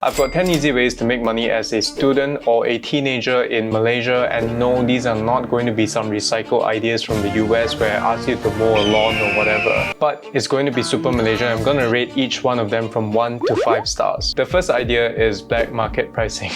I've got 10 easy ways to make money as a student or a teenager in Malaysia, and no, these are not going to be some recycled ideas from the US where I ask you to mow a lawn or whatever, but it's going to be super Malaysian. I'm going to rate each one of them from 1 to 5 stars. The first idea is black market pricing.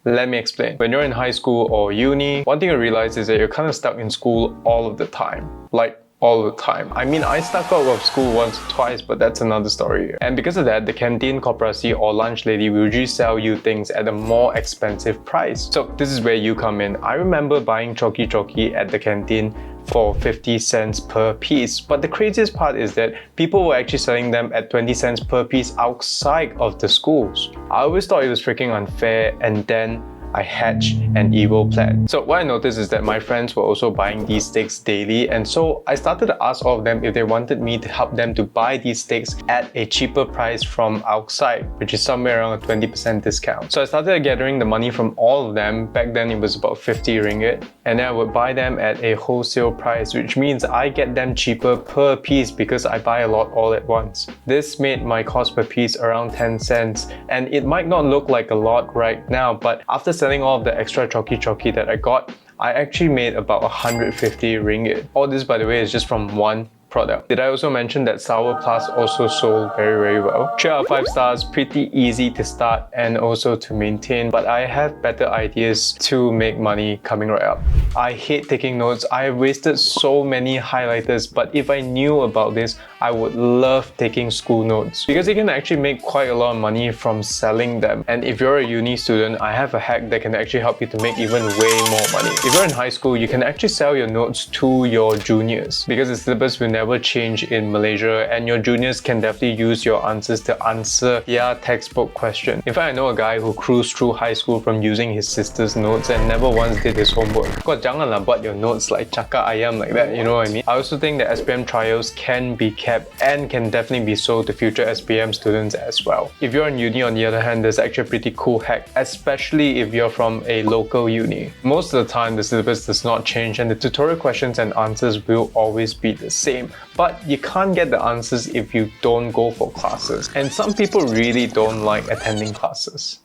Let me explain. When you're in high school or uni, one thing you realize is that you're kind of stuck in school all of the time. Like, all the time. I mean, I snuck out of school once or twice, but that's another story. And because of that, the canteen, koperasi or lunch lady will usually sell you things at a more expensive price. So this is where you come in. I remember buying choki at the canteen for 50 cents per piece. But the craziest part is that people were actually selling them at 20 cents per piece outside of the schools. I always thought it was freaking unfair, and then I hatched an evil plan. So what I noticed is that my friends were also buying these steaks daily, and so I started to ask all of them if they wanted me to help them to buy these steaks at a cheaper price from outside, which is somewhere around a 20% discount. So I started gathering the money from all of them. Back then it was about 50 ringgit, and then I would buy them at a wholesale price, which means I get them cheaper per piece because I buy a lot all at once. This made my cost per piece around 10 cents, and it might not look like a lot right now, but after selling all of the extra choki that I got, I actually made about 150 ringgit. All this, by the way, is just from one product. Did I also mention that Sour Plus also sold very well? 3 out of 5 stars, pretty easy to start and also to maintain, but I have better ideas to make money coming right up. I hate taking notes. I have wasted so many highlighters, but if I knew about this, I would love taking school notes because you can actually make quite a lot of money from selling them. And if you're a uni student, I have a hack that can actually help you to make even way more money. If you're in high school, you can actually sell your notes to your juniors because the syllabus will never change in Malaysia, and your juniors can definitely use your answers to answer their textbook question. In fact, I know a guy who cruised through high school from using his sister's notes and never once did his homework. Kau janganlah buat your notes like cakap ayam like that, you know what I mean? I also think that SPM trials can be kept and can definitely be sold to future SPM students as well. If you're in uni, on the other hand, there's actually a pretty cool hack, especially if you're from a local uni. Most of the time, the syllabus does not change and the tutorial questions and answers will always be the same. But you can't get the answers if you don't go for classes. And some people really don't like attending classes.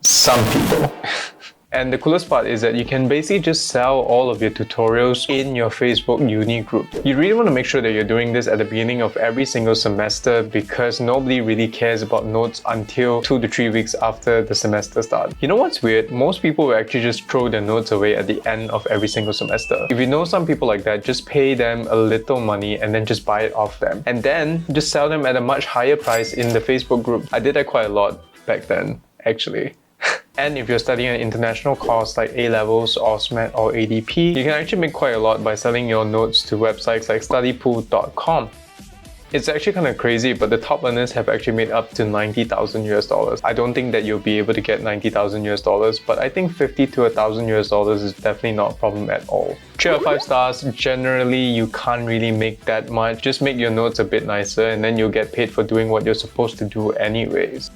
Some people. And the coolest part is that you can basically just sell all of your tutorials in your Facebook uni group. You really want to make sure that you're doing this at the beginning of every single semester because nobody really cares about notes until 2 to 3 weeks after the semester starts. You know what's weird? Most people will actually just throw their notes away at the end of every single semester. If you know some people like that, just pay them a little money and then just buy it off them. And then just sell them at a much higher price in the Facebook group. I did that quite a lot back then, actually. And if you're studying an international course like A-levels, OSMET or ADP, you can actually make quite a lot by selling your notes to websites like studypool.com. It's actually kind of crazy, but the top earners have actually made up to 90,000 US dollars. I don't think that you'll be able to get 90,000 US dollars, but I think 50 to 1,000 US dollars is definitely not a problem at all. 3 out of 5 stars, generally you can't really make that much. Just make your notes a bit nicer and then you'll get paid for doing what you're supposed to do anyways.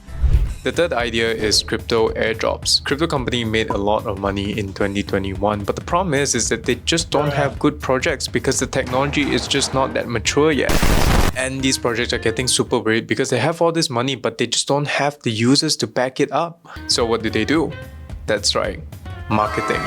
The third idea is crypto airdrops. Crypto company made a lot of money in 2021, but the problem is that they just don't have good projects because the technology is just not that mature yet. And these projects are getting super weird because they have all this money, but they just don't have the users to back it up. So what do? That's right, marketing.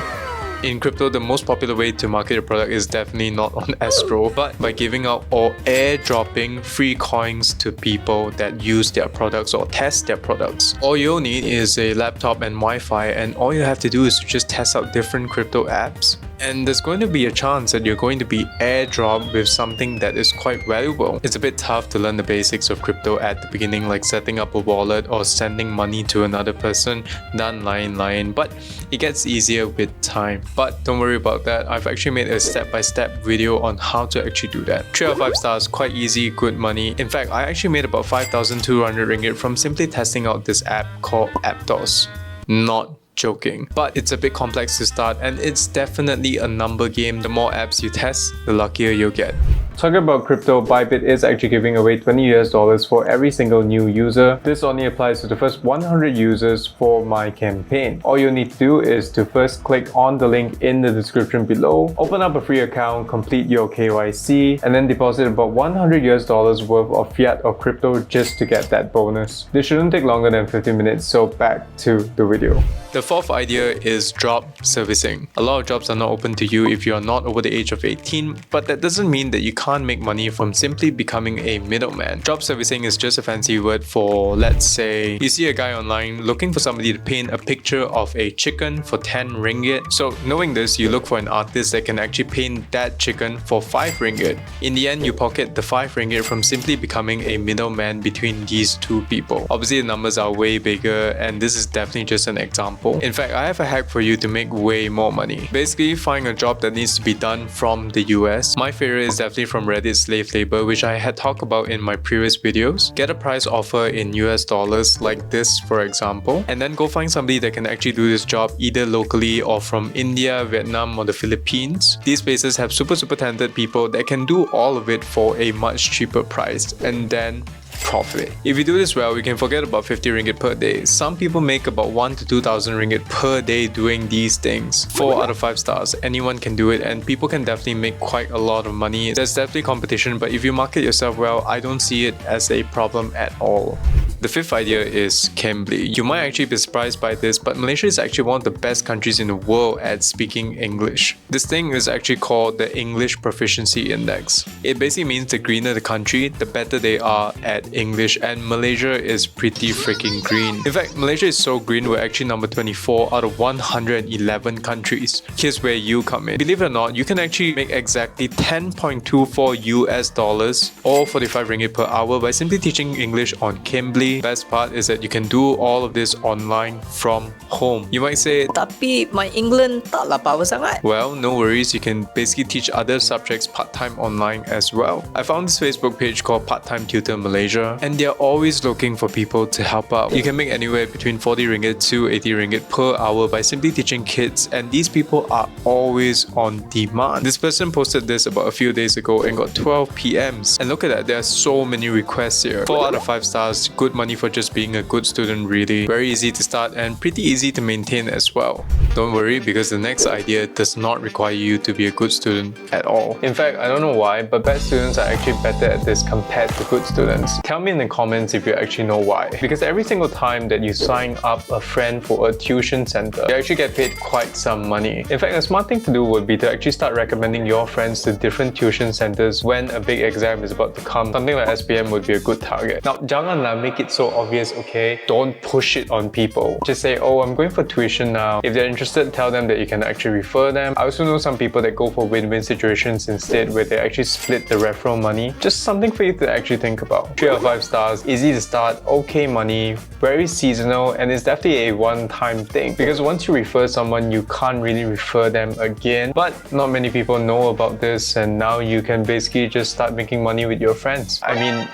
In crypto, the most popular way to market your product is definitely not on escrow, but by giving out or airdropping free coins to people that use their products or test their products. All you'll need is a laptop and Wi-Fi, and all you have to do is just test out different crypto apps. And there's going to be a chance that you're going to be airdropped with something that is quite valuable. It's a bit tough to learn the basics of crypto at the beginning, like setting up a wallet or sending money to another person, done line, but it gets easier with time. But don't worry about that, I've actually made a step-by-step video on how to actually do that. 3 out of 5 stars, quite easy, good money. In fact, I actually made about 5,200 ringgit from simply testing out this app called Aptos. Not joking. But it's a bit complex to start and it's definitely a number game. The more apps you test, the luckier you'll get. Talking about crypto, Bybit is actually giving away $20 for every single new user. This only applies to the first 100 users for my campaign. All you need to do is to first click on the link in the description below, open up a free account, complete your KYC, and then deposit about $100 worth of fiat or crypto just to get that bonus. This shouldn't take longer than 15 minutes, so back to the video. The fourth idea is drop servicing. A lot of jobs are not open to you if you are not over the age of 18, but that doesn't mean that you can't make money from simply becoming a middleman. Drop servicing is just a fancy word for, let's say, you see a guy online looking for somebody to paint a picture of a chicken for 10 ringgit. So knowing this, you look for an artist that can actually paint that chicken for 5 ringgit. In the end, you pocket the 5 ringgit from simply becoming a middleman between these two people. Obviously, the numbers are way bigger, and this is definitely just an example. In fact, I have a hack for you to make way more money. Basically, find a job that needs to be done from the US. My favorite is definitely from Reddit slave labor, which I had talked about in my previous videos. Get a price offer in US dollars like this, for example, and then go find somebody that can actually do this job either locally or from India, Vietnam, or the Philippines. These places have super talented people that can do all of it for a much cheaper price, and then profit. If you do this well, you can forget about 50 ringgit per day. Some people make about 1 to 2,000 ringgit per day doing these things. 4 out of 5 stars. Anyone can do it, and people can definitely make quite a lot of money. There's definitely competition, but if you market yourself well, I don't see it as a problem at all. The fifth idea is Cambly. You might actually be surprised by this, but Malaysia is actually one of the best countries in the world at speaking English. This thing is actually called the English Proficiency Index. It basically means the greener the country, the better they are at English, and Malaysia is pretty freaking green. In fact, Malaysia is so green, we're actually number 24 out of 111 countries. Here's where you come in. Believe it or not, you can actually make exactly 10.24 US dollars or 45 ringgit per hour by simply teaching English on Cambly. Best part is that you can do all of this online from home. You might say, tapi my England taklah power sangat. Well, no worries, you can basically teach other subjects part-time online as well. I found this Facebook page called Part-Time Tutor Malaysia, and they're always looking for people to help out. You can make anywhere between 40 ringgit to 80 ringgit per hour by simply teaching kids, and these people are always on demand. This person posted this about a few days ago and got 12 PMs. And look at that, there are so many requests here. 4 out of 5 stars, good money for just being a good student really. Very easy to start and pretty easy to maintain as well. Don't worry, because the next idea does not require you to be a good student at all. In fact, I don't know why, but bad students are actually better at this compared to good students. Tell me in the comments if you actually know why. Because every single time that you sign up a friend for a tuition center, you actually get paid quite some money. In fact, a smart thing to do would be to actually start recommending your friends to different tuition centers when a big exam is about to come. Something like SPM would be a good target. Now, janganlah make it so obvious, okay? Don't push it on people. Just say, oh, I'm going for tuition now. If they're interested, tell them that you can actually refer them. I also know some people that go for win-win situations instead, where they actually split the referral money. Just something for you to actually think about. 3 out of 5 stars, easy to start, okay money, very seasonal, and it's definitely a one-time thing. Because once you refer someone, you can't really refer them again. But not many people know about this, and now you can basically just start making money with your friends. I mean,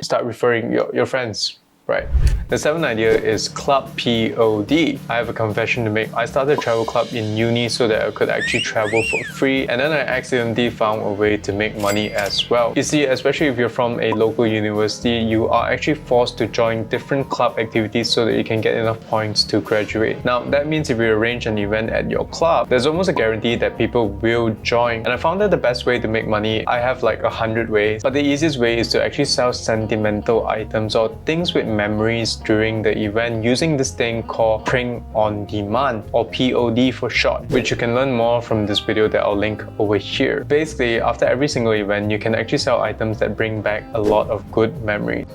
start referring your friends. Right. The seventh idea is Club POD. I have a confession to make. I started a travel club in uni so that I could actually travel for free, and then I accidentally found a way to make money as well. You see, especially if you're from a local university, you are actually forced to join different club activities so that you can get enough points to graduate. Now, that means if you arrange an event at your club, there's almost a guarantee that people will join. And I found that the best way to make money, I have like 100 ways, but the easiest way is to actually sell sentimental items or things with memories during the event using this thing called print on demand, or POD for short, which you can learn more from this video that I'll link over here. Basically, after every single event, you can actually sell items that bring back a lot of good memories.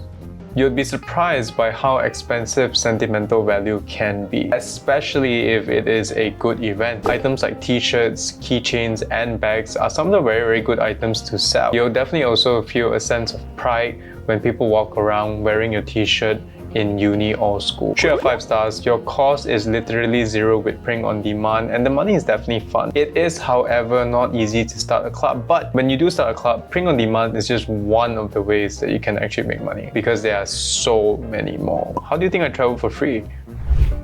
You'd be surprised by how expensive sentimental value can be, especially if it is a good event. Items like t-shirts, keychains, and bags are some of the very good items to sell. You'll definitely also feel a sense of pride when people walk around wearing your t-shirt in uni or school. 3 out of 5 stars, your cost is literally zero with print on demand, and the money is definitely fun. It is, however, not easy to start a club, but when you do start a club, print on demand is just one of the ways that you can actually make money, because there are so many more. How do you think I travel for free?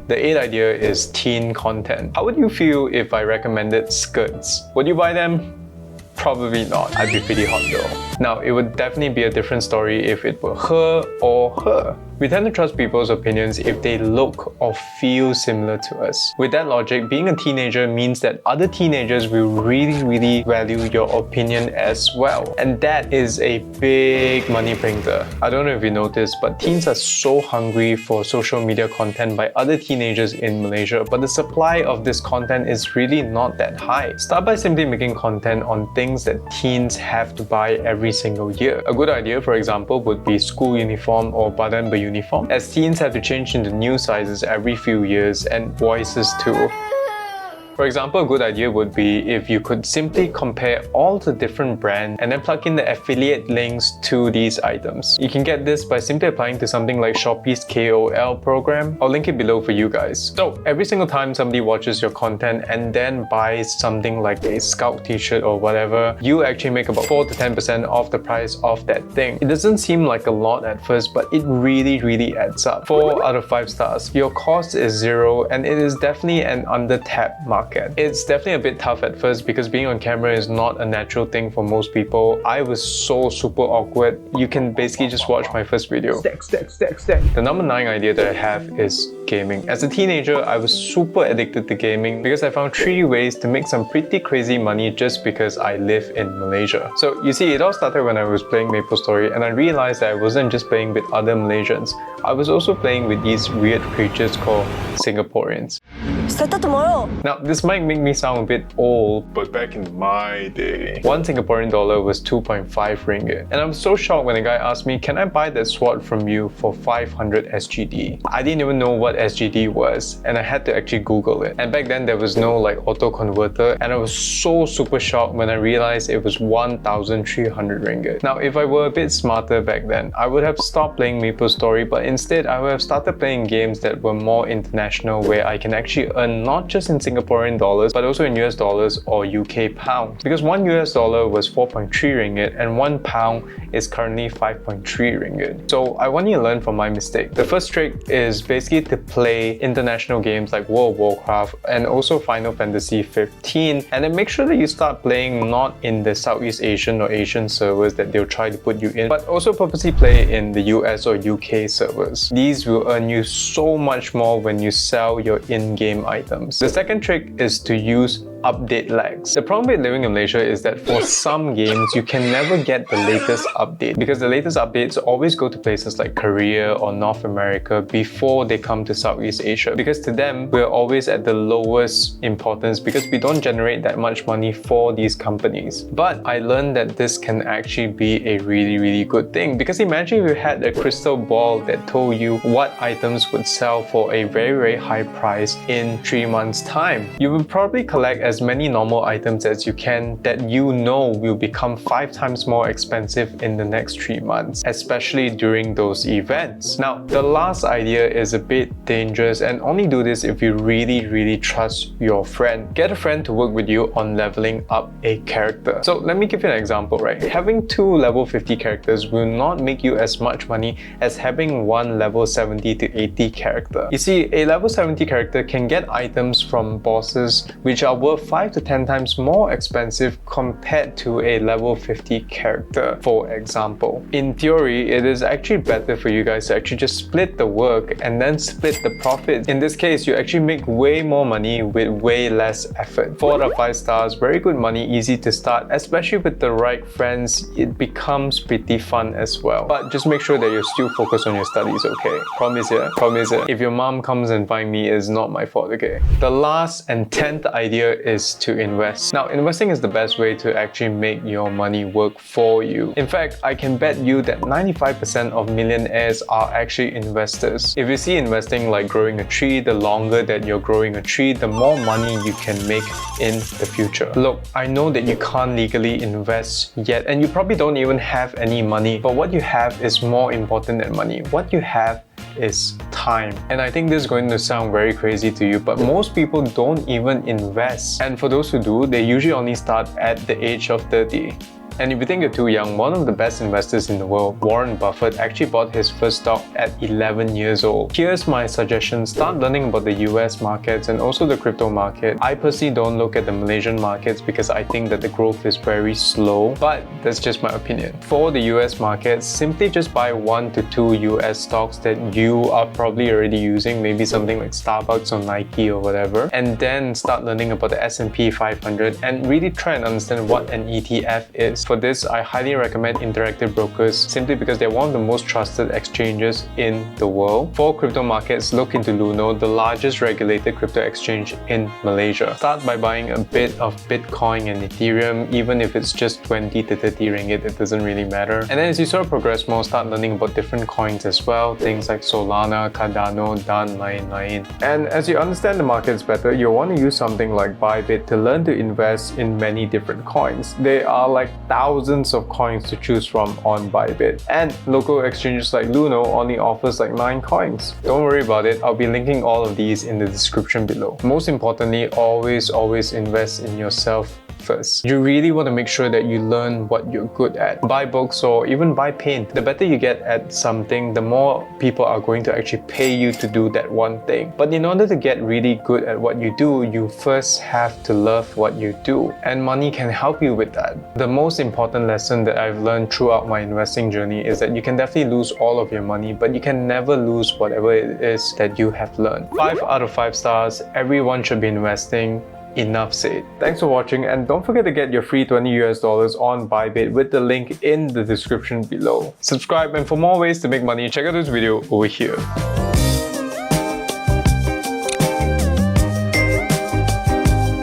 The 8th idea is teen content. How would you feel if I recommended skirts? Would you buy them? Probably not. I'd be pretty hot though. Now, it would definitely be a different story if it were her or her. We tend to trust people's opinions if they look or feel similar to us. With that logic, being a teenager means that other teenagers will really value your opinion as well. And that is a big money bringer. I don't know if you noticed, but teens are so hungry for social media content by other teenagers in Malaysia, but the supply of this content is really not that high. Start by simply making content on things that teens have to buy every single year. A good idea, for example, would be school uniform or badan uniform, as teens have to change into new sizes every few years and voices too. For example, a good idea would be if you could simply compare all the different brands and then plug in the affiliate links to these items. You can get this by simply applying to something like Shopee's KOL program. I'll link it below for you guys. So every single time somebody watches your content and then buys something like a Scout t-shirt or whatever, you actually make about 4 to 10% off the price of that thing. It doesn't seem like a lot at first, but it really adds up. 4 out of 5 stars. Your cost is 0 and it is definitely an under-tapped market. It's definitely a bit tough at first because being on camera is not a natural thing for most people. I was so super awkward. You can basically just watch my first video. Stack. The number 9 idea that I have is gaming. As a teenager, I was super addicted to gaming because I found 3 ways to make some pretty crazy money just because I live in Malaysia. So you see, it all started when I was playing MapleStory and I realized that I wasn't just playing with other Malaysians. I was also playing with these weird creatures called Singaporeans. Start tomorrow. Now, this might make me sound a bit old, but back in my day, 1 Singaporean dollar was 2.5 ringgit. And I was so shocked when a guy asked me, can I buy that sword from you for 500 SGD? I didn't even know what SGD was, and I had to actually Google it. And back then, there was no auto converter, and I was so super shocked when I realized it was 1,300 ringgit. Now, if I were a bit smarter back then, I would have stopped playing MapleStory, but instead, I would have started playing games that were more international, where I can actually earn not just in Singaporean dollars, but also in US dollars or UK pounds. Because 1 US dollar was 4.3 ringgit and 1 pound is currently 5.3 ringgit. So I want you to learn from my mistake. The first trick is basically to play international games like World of Warcraft and also Final Fantasy 15, and then make sure that you start playing not in the Southeast Asian or Asian servers that they'll try to put you in, but also purposely play in the US or UK servers. These will earn you so much more when you sell your in-game items. The second trick is to use update lags. The problem with living in Malaysia is that for some games, you can never get the latest update because the latest updates always go to places like Korea or North America before they come to Southeast Asia. Because to them, we're always at the lowest importance because we don't generate that much money for these companies. But I learned that this can actually be a really good thing, because imagine if you had a crystal ball that told you what items would sell for a very high price in 3 months' time. You would probably collect as many normal items as you can that you know will become 5 times more expensive in the next 3 months, especially during those events. Now, the last idea is a bit dangerous, and only do this if you really trust your friend. Get a friend to work with you on leveling up a character. So let me give you an example, right? Having 2 level 50 characters will not make you as much money as having 1 level 70 to 80 character. You see, a level 70 character can get items from bosses which are worth 5 to 10 times more expensive compared to a level 50 character, for example. In theory, it is actually better for you guys to actually just split the work and then split the profit. In this case, you actually make way more money with way less effort. 4 out of 5 stars, very good money, easy to start, especially with the right friends. It becomes pretty fun as well. But just make sure that you're still focused on your studies, okay? Promise here. If your mom comes and find me, it's not my fault, okay? The last and 10th idea is to invest. Now, investing is the best way to actually make your money work for you. In fact, I can bet you that 95% of millionaires are actually investors. If you see investing like growing a tree, the longer that you're growing a tree, the more money you can make in the future. Look, I know that you can't legally invest yet, and you probably don't even have any money, but what you have is more important than money. What you have is time. And I think this is going to sound very crazy to you, but most people don't even invest. And for those who do, they usually only start at the age of 30. And if you think you're too young, one of the best investors in the world, Warren Buffett, actually bought his first stock at 11 years old. Here's my suggestion: start learning about the US markets and also the crypto market. I personally don't look at the Malaysian markets because I think that the growth is very slow, but that's just my opinion. For the US markets, simply just buy 1 to 2 US stocks that you are probably already using, maybe something like Starbucks or Nike or whatever, and then start learning about the S&P 500 and really try and understand what an ETF is. For this, I highly recommend Interactive Brokers simply because they're one of the most trusted exchanges in the world. For crypto markets, look into LUNO, the largest regulated crypto exchange in Malaysia. Start by buying a bit of Bitcoin and Ethereum, even if it's just 20 to 30 ringgit, it doesn't really matter. And then as you sort of progress more, start learning about different coins as well, things like Solana, Cardano, Dan, Lain. And as you understand the markets better, you'll want to use something like Bybit to learn to invest in many different coins. There are like thousands of coins to choose from on Bybit, and local exchanges like LUNO only offers like 9 coins. Don't worry about it, I'll be linking all of these in the description below. Most importantly, always invest in yourself first. You really want to make sure that you learn what you're good at. Buy books or even buy paint. The better you get at something, the more people are going to actually pay you to do that one thing. But in order to get really good at what you do, you first have to love what you do. And money can help you with that. The most important lesson that I've learned throughout my investing journey is that you can definitely lose all of your money, but you can never lose whatever it is that you have learned. 5 out of 5 stars. Everyone should be investing. Enough said. Thanks for watching, and don't forget to get your free $20 on Bybit with the link in the description below. Subscribe, and for more ways to make money, check out this video over here.